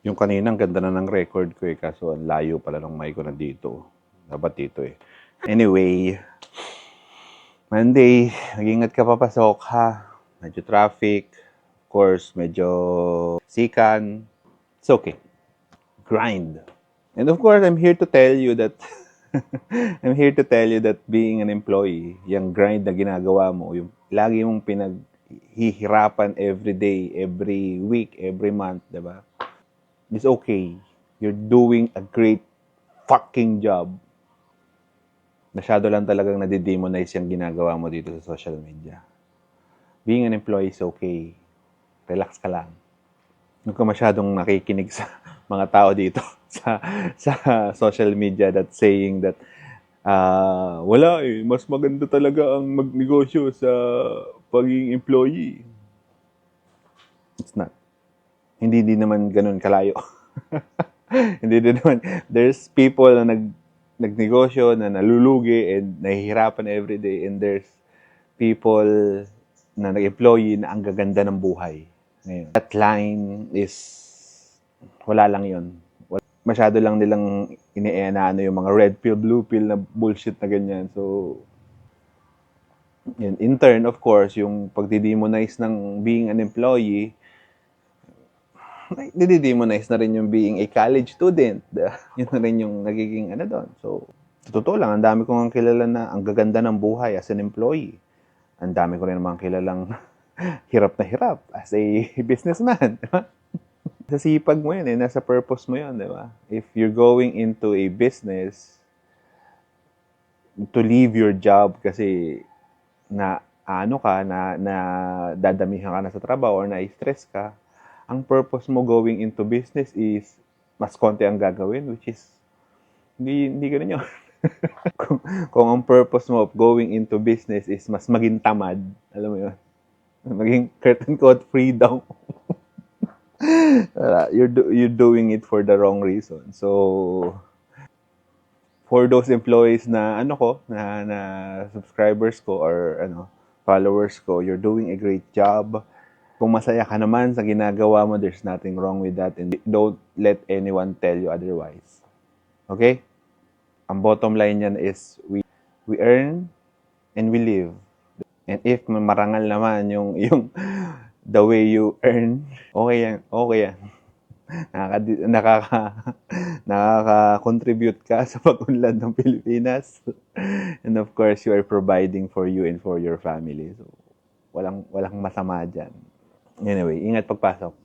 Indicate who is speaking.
Speaker 1: Yung kaninang ganda na ng record ko eh, kaso ang layo pala ng mic ko na dito. Dapat dito eh. Anyway, Monday, mag-ingat ka papasok ha. Medyo traffic. Of course, medyo sikan. It's okay. Grind. And of course, I'm here to tell you that I'm here to tell you that being an employee, yung grind na ginagawa mo, yung lagi mong pinaghihirapan every day, every week, every month, diba? It's okay. You're doing a great fucking job. Masyado lang talagang nadidemonize yung ginagawa mo dito sa social media. Being an employee is okay. Relax ka lang. Huwag ka masyadong nakikinig sa mga tao dito sa social media that saying that wala eh, mas maganda talaga ang magnegosyo sa pagiging employee. It's not. Hindi din naman ganun kalayo. Hindi din naman. There's people na nagnegosyo, na nalulugi and nahihirapan every day, and there's people na nag-employee na ang gaganda ng buhay. Ngayon, that line is wala lang yun. Masyado lang nilang iniena yung mga red pill, blue pill na bullshit na ganyan. So, yun. In turn, of course, yung pagdidemonize ng being an employee, didemonize na rin yung being a college student. Yun na rin yung nagiging ano doon. So, totoo lang, ang dami kong kilala na ang gaganda ng buhay as an employee. Ang dami ko rin naman kilalang hirap na hirap as a businessman. Diba? Sa sipag mo yun eh, nasa purpose mo yun, di ba? If you're going into a business to leave your job kasi na na dadamihan ka na sa trabaho or na-stress ka, ang purpose mo going into business is mas konti ang gagawin, which is hindi ganun yun. kung ang purpose mo of going into business is mas maging tamad, alam mo yun, maging curtain code free daw. You're doing it for the wrong reason. So, for those employees na na subscribers ko or followers ko, you're doing a great job. Kung masaya ka naman sa ginagawa mo, there's nothing wrong with that, and don't let anyone tell you otherwise. Okay? Ang bottom line yan is we earn and we live. And if marangal naman yung the way you earn, okay yan. Okay yan. Nakaka-contribute ka sa pag-unlad ng Pilipinas. And of course, you are providing for you and for your family. So, walang masama dyan. Anyway, ingat pagpasok.